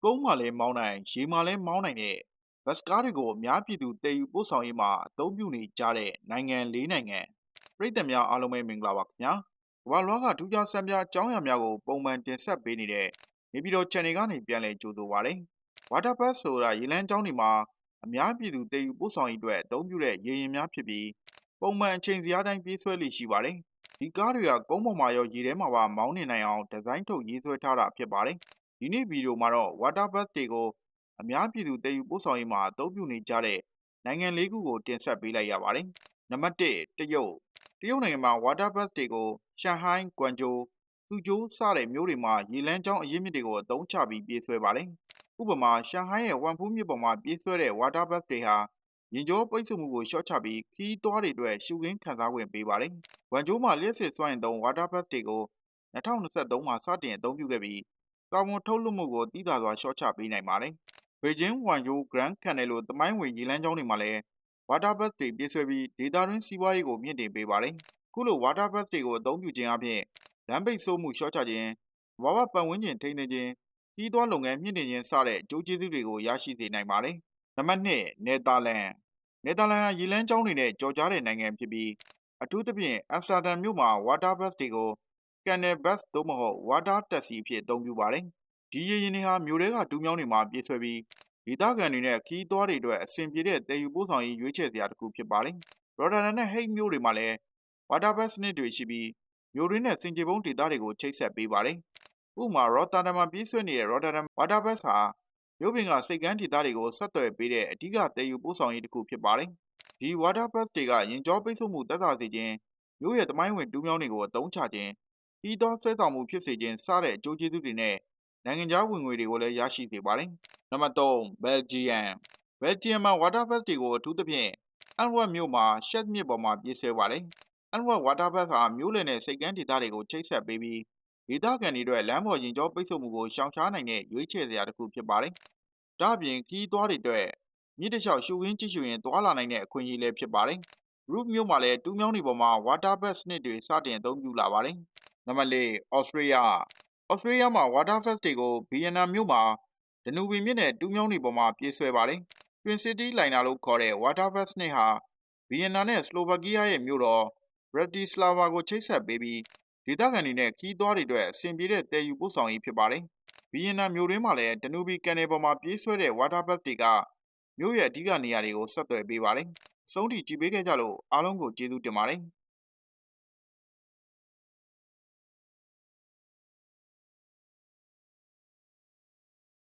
ကုန်းမှာလည်းမောင်းနိုင်ရေမှာလည်းမောင်းနိုင်တဲ့ဘတ်စကားတွေကိုအများပြည်သူတည်ယူပို့ဆောင်ရေးမှာအသုံးပြုနေကြတဲ့နိုင်ငံ၄နိုင်ငံပြည်သက်များအားလုံးပဲမင်္ဂလာပါခင်ဗျာကမ္ဘာလွှားကထူးခြားဆန်းပြားအကြောင်းအရာများကိုပုံမှန်တင်ဆက်ပေးနေတဲ့နေပြည်တော် channel ကနေပြန်လည်ကြိုဆိုပါရစေ Water bus ဆိုတာရေလမ်းကြောင်းတွေမှာအများပြည်သူတည်ယူပို့ဆောင်ရေးအတွက်အသုံးပြုတဲ့ရေယာဉ်များဖြစ်ပြီးပုံမှန်အချိန်ဇယားတိုင်းပြေးဆွဲလေ့ရှိပါတယ်ဒီကားတွေကကုန်းပေါ်မှာရောရေထဲမှာပါမောင်းနေနိုင်အောင်ဒီဇိုင်းထုတ်ရေးဆွဲထားတာဖြစ်ပါတယ်ဒီနေ့ဗီဒီယိုမှာတော့ water bus တွေကိုအများပြည်သူတည်ယူပို့ဆောင်ရေးမှာအသုံးပြုနေကြတဲ့နိုင်ငံ၄ခုကိုတင်ဆက်ပေးလိုက်ရပါတယ်နံပါတ်1တရုတ်နိုင်ငံမှာ water bus တွေကိုရှန်ဟိုင်း၊ကွမ်ဂျို၊စူကျိုးစတဲ့မြို့တွေမှာရေလမ်းကြောင်းအရင်းမြစ်တွေကိုအသုံးချပြီးပြေးဆွဲပါတယ်ဥပမာရှန်ဟိုင်းရဲ့ဝမ်ဖူးမြစ်ပေါ်မှာပြေးဆွဲတဲ့ water bus တွေဟာယာဉ်ကြောပိတ်ဆို့မှုကိုလျှော့ချပြီးခရီးသွားတွေအတွက်ရှုခင်းခံစားခွင့်ပေးပါတယ်ကွမ်ဂျိုမှာလျှပ်စစ်စွမ်းအင်သုံး water bus တွေကို2023မှာစတင်အသုံးပြုခဲ့ပြီးကာဗွန်ထုတ်လွှတ်မှုကိုသိသာစွာလျှော့ချပေးနိုင်ပါတယ်ဘေကျင်း၊ဝမ်ကျိုး၊ဂရန်းကန်နယ်လိုသမိုင်းဝင်ရေလမ်းကြောင်းတွေမှာလည်း water bus တွေပြေးဆွဲပြီးဒေသတွင်းစီးပွားရေးကိုမြင့်တင်ပေးပါတယ်ခုလို water bus တွေကိုအသုံးပြုခြင်းအပြင်လမ်းပိတ်ဆို့မှုလျှော့ချခြင်း၊ဝပတ်ဝန်းကျင်ထိန်းသိမ်းခြင်းခရီးသွားလုပ်ငန်းမြင့်တင်ခြင်းစတဲ့အကျိုးကျေးဇူးတွေကိုရရှိစေနိုင်ပါတယ်နံပါတ်2နယ်သာလန်ဟာရေလမ်းကြောင်းတွေနဲ့ကြော်ကြားတဲ့နိုင်ငံဖြစ်ပြီးအထူးသဖြင့်အမ်စတာဒမ်မြို့မှာ water bus တွေကိုcanal bus သို့မဟုတ် water taxi အဖြစ်အသုံးပြုပါတယ်ဒီရေယာဉ်တွေဟာမြို့ထဲကတူးမြောင်းတွေမှာပြေးဆွဲပြီးဒေသခံတွေနဲ့ခရီးသွားတွေအတွက်အဆင်ပြေတဲ့တည်ယူပို့ဆောင်ရေးရွေးချယ်စရာတစ်ခုဖြစ်ပါတယ်ရော်ဒါဒန်နဲ့ဟိတ်မြို့တွေမှာလည်း water bus စနစ်တွေရှိပြီးမြို့တွင်းနဲ့စင်ကြေပုံးဒေသတွေကိုချိတ်ဆက်ပေးပါတယ်ဥပမာရော်တာဒန်မှာပြေးဆွဲနေတဲ့ Rotterdam water bus ဟာမြို့ပြင်ကစိတ်ကမ်းဒေသတွေကိုဆက်သွယ်ပေးတဲ့အဓိကတည်ယူပို့ဆောင်ရေးတစ်ခုဖြစ်ပါတယ်ဒီ water bus တွေကယာဉ်ကြောပိတ်ဆို့မှုသက်သာစေခြင်းမြို့ရဲ့သမိုင်းဝင်တူးမြောင်းတွေကိုအသုံးချခြင်းခရီးသွားဆွဲဆောင်မှုဖြစ်စေခြင်းစတဲ့အကျိုးကျေးဇူးတွေနဲ့နိုင်ငံခြားဝင်ငွေတွေကိုလည်းရရှိစေပါတယ်နံပါတ်3ဘယ်လ်ဂျီယံမှာ water bus တွေကိုအထူးသဖြင့်အန်ဝတ်မြို့မှာရှက်မြစ်ပေါ်မှာပြေးဆွဲပါတယ်အန်ဝတ် water bus ဟာမြို့လယ်နဲ့စိတ်ကမ်းဒေသတွေကိုချိတ်ဆက်ပေးပြီးဒေသခံတွေအတွက်လမ်းပေါ်ယာဉ်ကြောပိတ်ဆို့မှုကိုရှောင်ရှားနိုင်တဲ့ရွေးချယ်စရာတစ်ခုဖြစ်ပါတယ်ဒါ့အပြင်ခရီးသွားတွေအတွက်မြစ်တစ်လျှောက်ရှုခင်းကြည့်ရှုရင်သွားလာနိုင်တဲ့အခွင့်အရေးလည်းဖြစ်ပါတယ်ရူဖ်မြို့မှာလည်းတူးမြောင်းတွေပေါ်မှာ water bus စနစ်တွေစတင်အသုံးပြုလာပါတယ်နံပါတ်4ဩစတြေးလျမှာ water bus တွေကိုဗီယက်နမ်မြို့မှာဒနူဘီမြစ်နဲ့တူးမြောင်းတွေပေါ်မှာပြေးဆွဲပါတယ်Twin City Liner လို့ခေါ်တဲ့ water bus စနစ်ဟာဗီယက်နမ်နဲ့စလိုဗက်ကီးယားရဲ့မြို့တော်ဘရက်တီစလာဗာကိုချိတ်ဆက်ပေးပြီးဒေသခံတွေနဲ့ခရီးသွားတွေအတွက်အဆင်ပြေတဲ့တည်ယူပို့ဆောင်ရေးဖြစ်ပါတယ်ဗီယက်နမ်မြို့တွင်းမှာလည်းဒနူဘီကန်နယ်ပေါ်မှာပြေးဆွဲတဲ့ water bus တွေကမြို့ရဲ့အဓိကနေရာတွေကိုဆက်သွယ်ပေးပါတယ်အဆုံးထိကြည့်ပေးခဲ့ကြလို့အားလုံးကိုကျေးဇူးတင်ပါတယ်